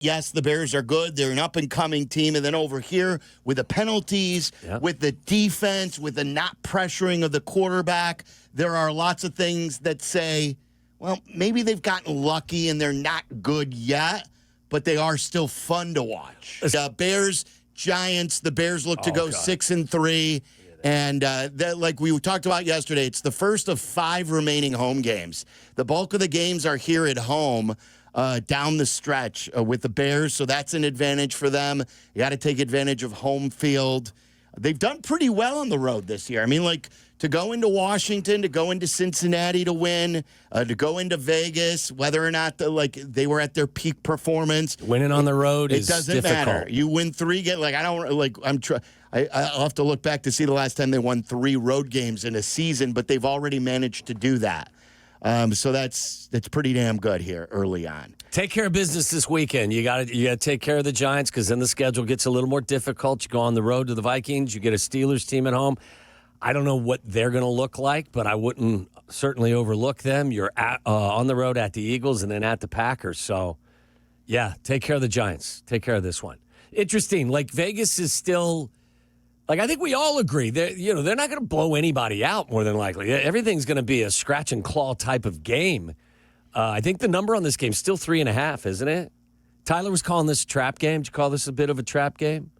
yes, the Bears are good. They're an up-and-coming team. And then over here with the penalties, with the defense, with the not pressuring of the quarterback, there are lots of things that say, well, maybe they've gotten lucky and they're not good yet, but they are still fun to watch. Bears, Giants, the Bears look to go 6-3. And like we talked about yesterday, it's the first of 5 remaining home games. The bulk of the games are here at home down the stretch with the Bears, so that's an advantage for them. You got to take advantage of home field. They've done pretty well on the road this year. I mean, like, to go into Washington, to go into Cincinnati to win, to go into Vegas, whether or not they were at their peak performance. Winning on the road is difficult. It doesn't matter. You win 3 games. Like, I don't, like, I'll have to look back to see the last time they won 3 road games in a season, but they've already managed to do that. So that's pretty damn good here early on. Take care of business this weekend. You got to take care of the Giants because then the schedule gets a little more difficult. You go on the road to the Vikings. You get a Steelers team at home. I don't know what they're going to look like, but I wouldn't certainly overlook them. You're on the road at the Eagles and then at the Packers. So, yeah, take care of the Giants. Take care of this one. Interesting. Like, Vegas is still, like, I think we all agree. They're not going to blow anybody out more than likely. Everything's going to be a scratch and claw type of game. I think the number on this game is still 3.5, isn't it? Tyler was calling this a trap game. Did you call this a bit of a trap game?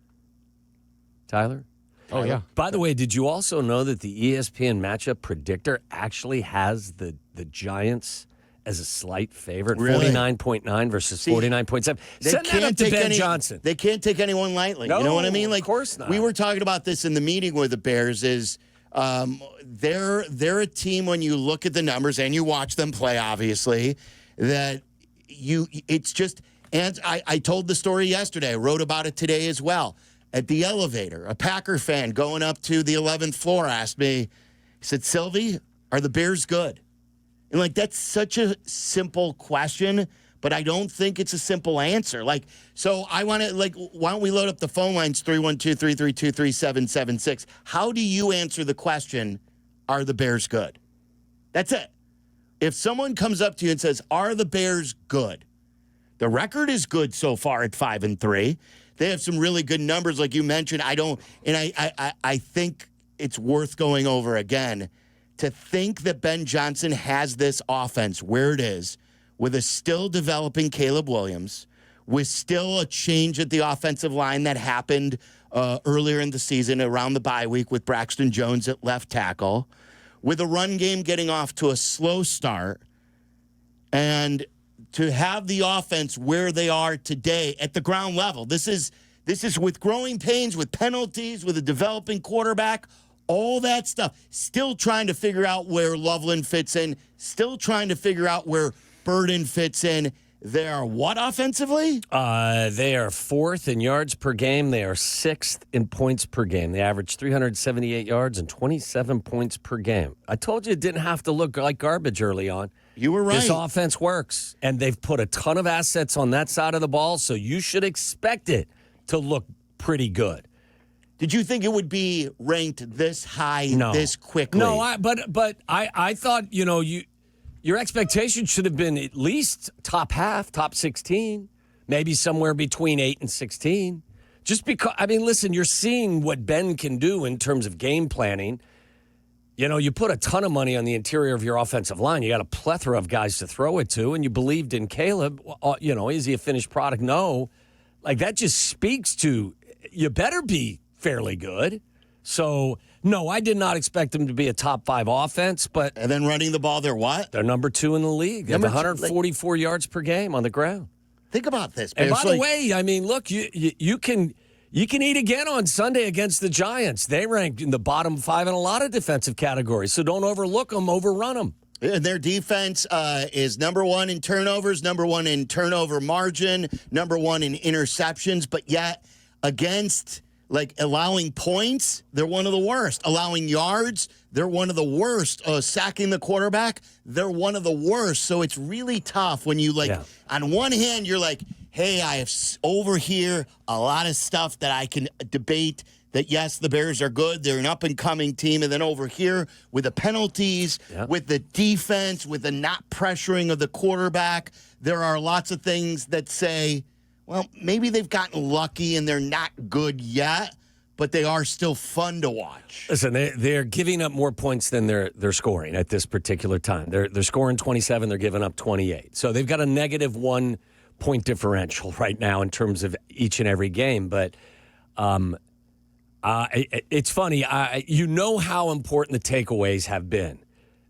Tyler? Oh, yeah. By the way, did you also know that the ESPN matchup predictor actually has the Giants as a slight favorite? Really? 49.9 versus 49.7. Send that up to Ben Johnson. They can't take anyone lightly. No, you know what I mean? Like, of course not. We were talking about this in the meeting with the Bears is they're a team when you look at the numbers and you watch them play, obviously, that it's just, and I told the story yesterday. I wrote about it today as well. At the elevator, a Packer fan going up to the 11th floor asked me, he said, Silvy, are the Bears good? And, like, that's such a simple question, but I don't think it's a simple answer. Like, so I want to, like, why don't we load up the phone lines, 312-332-3776. How do you answer the question, are the Bears good? That's it. If someone comes up to you and says, are the Bears good? The record is good so far at 5-3. They have some really good numbers, like you mentioned. I think it's worth going over again. To think that Ben Johnson has this offense where it is, with a still developing Caleb Williams, with still a change at the offensive line that happened earlier in the season around the bye week with Braxton Jones at left tackle, with a run game getting off to a slow start, and to have the offense where they are today at the ground level. This is with growing pains, with penalties, with a developing quarterback, all that stuff. Still trying to figure out where Loveland fits in, still trying to figure out where Burden fits in. They are what offensively? They are 4th in yards per game. They are 6th in points per game. They average 378 yards and 27 points per game. I told you it didn't have to look like garbage early on. You were right. This offense works, and they've put a ton of assets on that side of the ball, so you should expect it to look pretty good. Did you think it would be ranked this high this quickly? No, but I thought, your expectation should have been at least top half, top 16, maybe somewhere between 8 and 16. Just because, I mean, listen, you're seeing what Ben can do in terms of game planning. You put a ton of money on the interior of your offensive line. You got a plethora of guys to throw it to, and you believed in Caleb. Is he a finished product? No. Like, that just speaks to you better be fairly good. So, no, I did not expect them to be a top 5 offense, but... And then running the ball, they're what? They're number 2 in the league. They have 144 yards per game on the ground. Think about this. And by the way, I mean, look, you can eat again on Sunday against the Giants. They ranked in the bottom 5 in a lot of defensive categories, so don't overlook them, overrun them. Their defense is number 1 in turnovers, number 1 in turnover margin, number 1 in interceptions, but yet against... Like, allowing points, they're one of the worst. Allowing yards, they're one of the worst. Sacking the quarterback, they're one of the worst. So it's really tough when you, on one hand, you're like, hey, I have over here a lot of stuff that I can debate that, yes, the Bears are good. They're an up-and-coming team. And then over here with the penalties, with the defense, with the not pressuring of the quarterback, there are lots of things that say, well, maybe they've gotten lucky and they're not good yet, but they are still fun to watch. Listen, they're giving up more points than they're scoring at this particular time. They're scoring 27, they're giving up 28. So they've got a negative 1 point differential right now in terms of each and every game. But it's funny. You know how important the takeaways have been.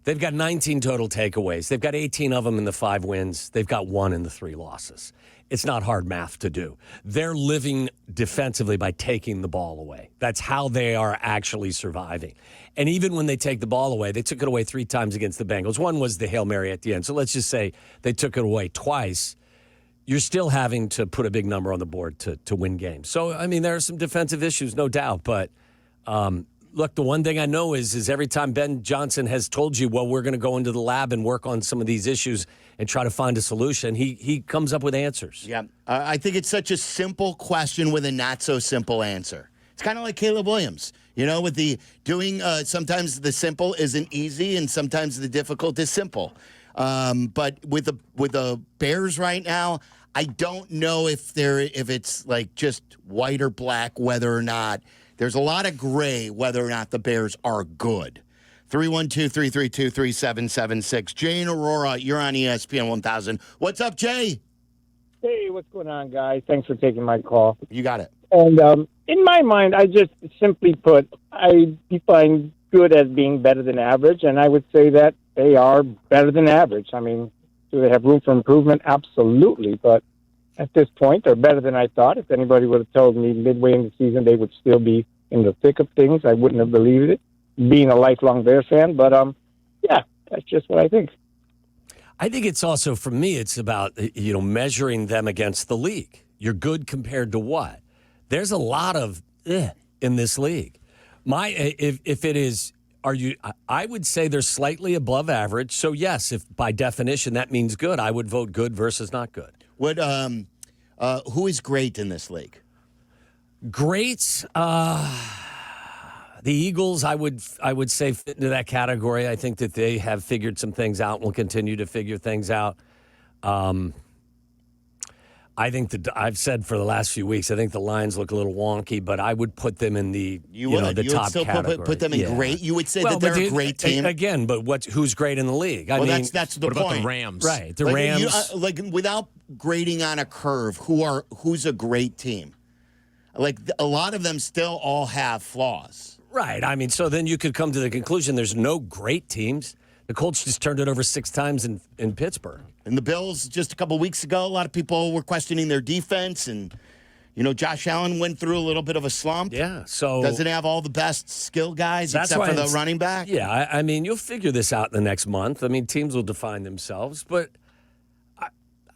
They've got 19 total takeaways. They've got 18 of them in the 5 wins. They've got 1 in the 3 losses. It's not hard math to do. They're living defensively by taking the ball away. That's how they are actually surviving. And even when they take the ball away, they took it away 3 times against the Bengals. One was the Hail Mary at the end. So let's just say they took it away twice. You're still having to put a big number on the board to win games. So, I mean, there are some defensive issues, no doubt. But, look, the one thing I know is every time Ben Johnson has told you, well, we're going to go into the lab and work on some of these issues and try to find a solution, he comes up with answers. Yeah. I think it's such a simple question with a not-so-simple answer. It's kind of like Caleb Williams. You know, with the doing, sometimes the simple isn't easy and sometimes the difficult is simple. But with the Bears right now, I don't know if it's like just white or black, whether or not. There's a lot of gray whether or not the Bears are good. 312-332-3776. Jay and Aurora, you're on ESPN 1000. What's up, Jay? Hey, what's going on, guys? Thanks for taking my call. You got it. And in my mind, I just simply put, I define good as being better than average, and I would say that they are better than average. I mean, do they have room for improvement? Absolutely. But at this point, they're better than I thought. If anybody would have told me midway in the season they would still be in the thick of things, I wouldn't have believed it, being a lifelong Bears fan. But, yeah, that's just what I think. I think it's also, for me, it's about, measuring them against the league. You're good compared to what? There's a lot of in this league. If it is, I would say they're slightly above average. So, yes, if by definition that means good, I would vote good versus not good. Who is great in this league? Great. The Eagles, I would say, fit into that category. I think that they have figured some things out and will continue to figure things out. I think that I've said for the last few weeks, I think the Lions look a little wonky, but I would put them in the top still category. Put them in great. You would say that they're a great team again. But who's great in the league? I mean, that's the what point. About the Rams? Right, the Rams. Without grading on a curve, who's a great team? Like a lot of them still all have flaws. Right. I mean, so then you could come to the conclusion there's no great teams. The Colts just turned it over 6 times in Pittsburgh. And the Bills, just a couple weeks ago, a lot of people were questioning their defense. And, Josh Allen went through a little bit of a slump. Yeah. So doesn't have all the best skill guys except for the running back. Yeah. I mean, you'll figure this out in the next month. I mean, teams will define themselves. But,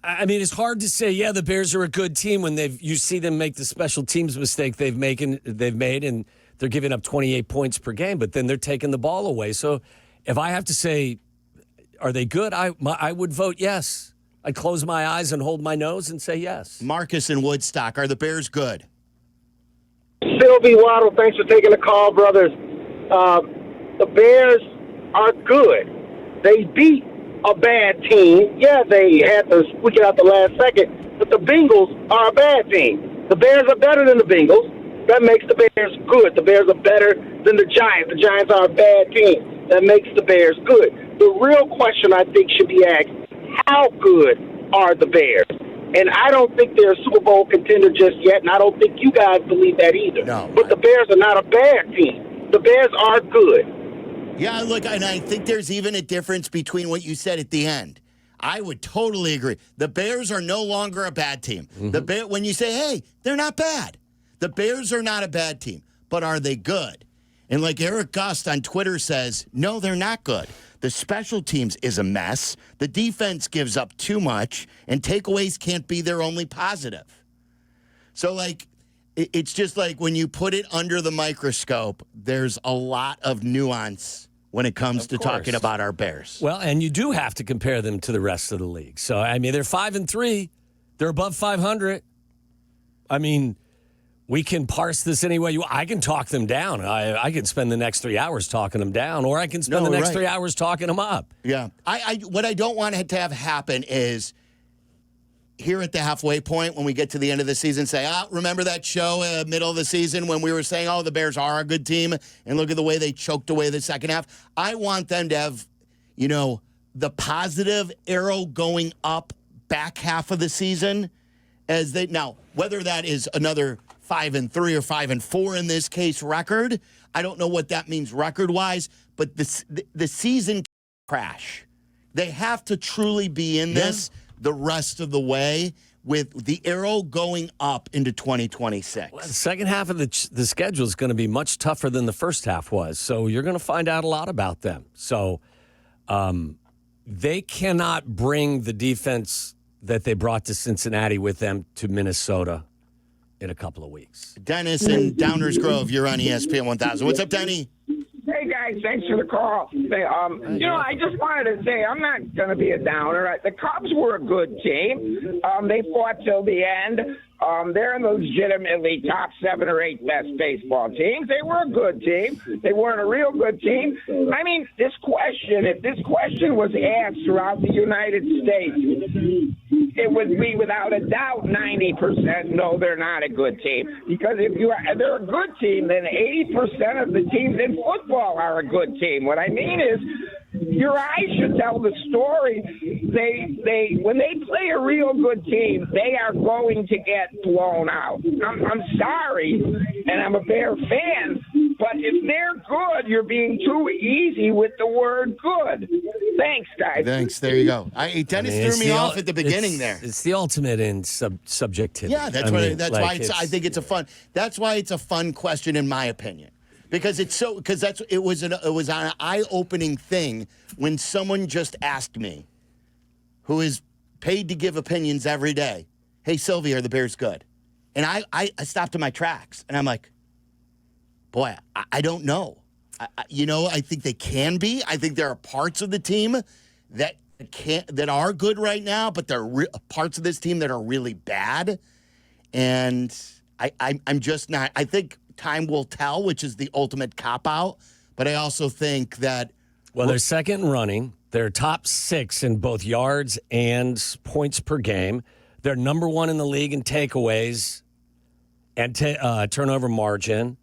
I mean, it's hard to say, the Bears are a good team when you see them make the special teams mistake they've made, and they're giving up 28 points per game, but then they're taking the ball away. So if I have to say, are they good? I would vote yes. I'd close my eyes and hold my nose and say yes. Marcus in Woodstock, are the Bears good? Silvy, Waddle, thanks for taking the call, brothers. The Bears are good. They beat a bad team. Yeah, they had to squeak it out the last second, but the Bengals are a bad team. The Bears are better than the Bengals. That makes the Bears good. The Bears are better than the Giants. The Giants are a bad team. That makes the Bears good. The real question, I think, should be asked, how good are the Bears? And I don't think they're a Super Bowl contender just yet, and I don't think you guys believe that either. No. But the Bears are not a bad team. The Bears are good. Yeah, look, and I think there's even a difference between what you said at the end. I would totally agree. The Bears are no longer a bad team. Mm-hmm. When you say, hey, they're not bad. The Bears are not a bad team, but are they good? And like Eric Gust on Twitter says, no, they're not good. The special teams is a mess. The defense gives up too much, and takeaways can't be their only positive. So, it's just like when you put it under the microscope, there's a lot of nuance when it comes to talking about our Bears. Well, and you do have to compare them to the rest of the league. So, I mean, they're 5-3. They're above 500. I mean, we can parse this any way I can talk them down. I can spend the next 3 hours talking them down, or I can spend the next 3 hours talking them up. Yeah. What I don't want to have happen is here at the halfway point when we get to the end of the season say, remember that show middle of the season when we were saying, the Bears are a good team, and look at the way they choked away the second half. I want them to have, the positive arrow going up back half of the season as they now, whether that is another 5-3 or 5-4 in this case record, I don't know what that means record-wise, but the season crash. They have to truly be in this the rest of the way with the arrow going up into 2026. Well, the second half of the schedule is going to be much tougher than the first half was, so you're going to find out a lot about them. So they cannot bring the defense that they brought to Cincinnati with them to Minnesota in a couple of weeks. Dennis in Downers Grove, you're on ESPN 1000. What's up, Denny? Hey, guys, thanks for the call. I just wanted to say I'm not going to be a downer. The Cubs were a good team. They fought till the end. They're in the legitimately top 7 or 8 best baseball teams. They were a good team. They weren't a real good team. I mean, if this question was asked throughout the United States, it would be without a doubt 90% no, they're not a good team. Because if they're a good team, then 80% of the teams in football are a good team. What I mean is, your eyes should tell the story. They when they play a real good team, they are going to get blown out. I'm sorry, and I'm a Bear fan, but if they're good, you're being too easy with the word good. Thanks, guys. Thanks. There you go. Dennis threw me off at the beginning there. It's the ultimate in subjectivity. Yeah, that's why I think it's a fun. That's why it's a fun question, in my opinion. Because it was an eye-opening thing when someone just asked me, who is paid to give opinions every day, hey, Silvy, are the Bears good? And I stopped in my tracks, and I'm like, boy, I don't know. I think they can be. I think there are parts of the team that are good right now, but there are parts of this team that are really bad. And I'm just not. I think time will tell, which is the ultimate cop-out. But I also think that... Well, they're second in running. They're top 6 in both yards and points per game. They're number 1 in the league in takeaways and turnover margin.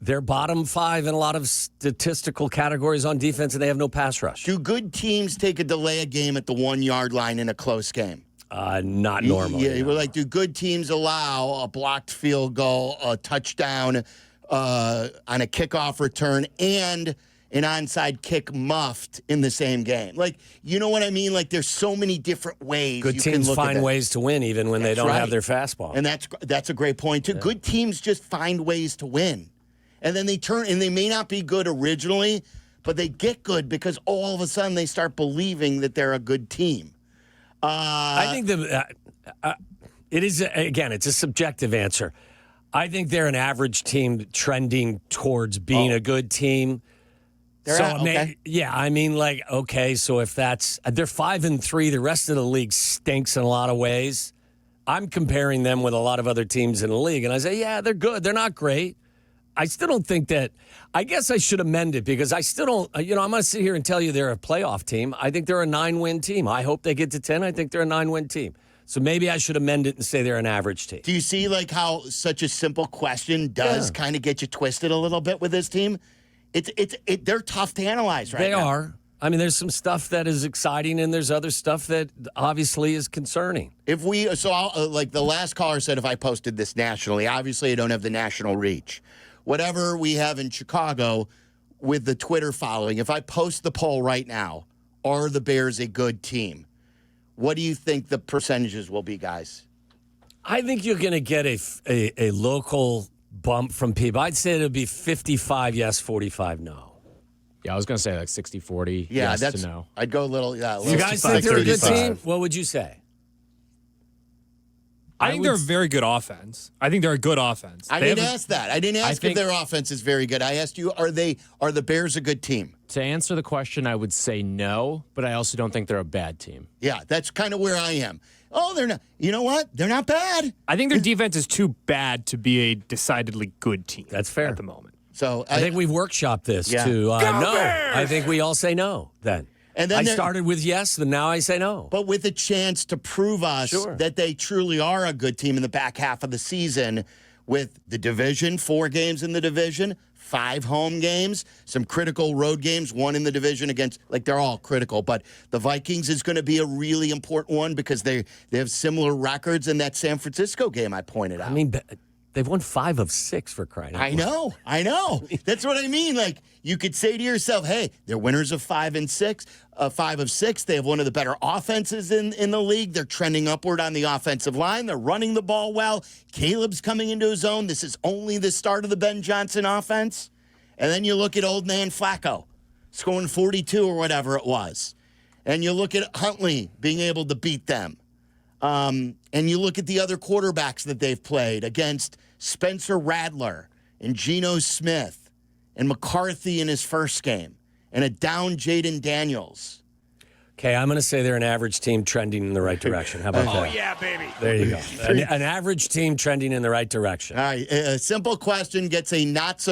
They're bottom 5 in a lot of statistical categories on defense, and they have no pass rush. Do good teams take a delay a game at the 1-yard line in a close game? Not normally. Yeah, we're like, do good teams allow a blocked field goal, a touchdown on a kickoff return, and an onside kick muffed in the same game? Like, you know what I mean? Like, there's so many different ways. Good teams find ways to win even when they don't have their fastball. And that's a great point, too. Yeah. Good teams just find ways to win. And then they turn, and they may not be good originally, but they get good because all of a sudden they start believing that they're a good team. I think it is, again, it's a subjective answer. I think they're an average team trending towards being a good team. Okay. Yeah, I mean, like, okay, so if they're 5-3, the rest of the league stinks in a lot of ways. I'm comparing them with a lot of other teams in the league, and I say, yeah, they're good. They're not great. I still don't think that. I guess I should amend it because I still don't. I'm going to sit here and tell you they're a playoff team. I think they're a 9-win team. I hope they get to 10. I think they're a 9-win team. So maybe I should amend it and say they're an average team. Do you see like how such a simple question does kind of get you twisted a little bit with this team? They're tough to analyze right now. They are. I mean, there's some stuff that is exciting, and there's other stuff that obviously is concerning. Like the last caller said, if I posted this nationally, obviously I don't have the national reach. Whatever we have in Chicago with the Twitter following, if I post the poll right now, are the Bears a good team? What do you think the percentages will be, guys? I think you're going to get a local bump from people. I'd say it'll be 55 yes, 45 no. Yeah, I was going to say like 60-40 yes to no. I'd go a little, You guys think they're a good team? What would you say? I think they're a very good offense. I think they're a good offense. I didn't ask that. I didn't ask if their offense is very good. I asked you, are the Bears a good team? To answer the question, I would say no, but I also don't think they're a bad team. Yeah, that's kind of where I am. Oh, they're not. You know what? They're not bad. I think their defense is too bad to be a decidedly good team. That's fair at the moment. So I think we've workshopped this to no. I think we all say no then. And then I started with yes, and now I say no. but with a chance to prove us Sure. that they truly are a good team in the back half of the season with the division, 4 games in the division, 5 home games, some critical road games, 1 in the division against, like they're all critical, but the Vikings is going to be a really important one because they have similar records in that San Francisco game I pointed out. I mean, they've won 5 of 6 for crying out loud. I know. That's what I mean. Like, you could say to yourself, hey, they're winners of 5 and 6, 5 of 6. They have one of the better offenses in the league. They're trending upward on the offensive line. They're running the ball well. Caleb's coming into his own. This is only the start of the Ben Johnson offense. And then you look at old man Flacco scoring 42 or whatever it was. And you look at Huntley being able to beat them. And you look at the other quarterbacks that they've played against Spencer Rattler and Geno Smith and McCarthy in his first game and a down Jaden Daniels. Okay, I'm going to say they're an average team trending in the right direction. How about that? Oh, yeah, baby. There you go. An average team trending in the right direction. All right, a simple question gets a not so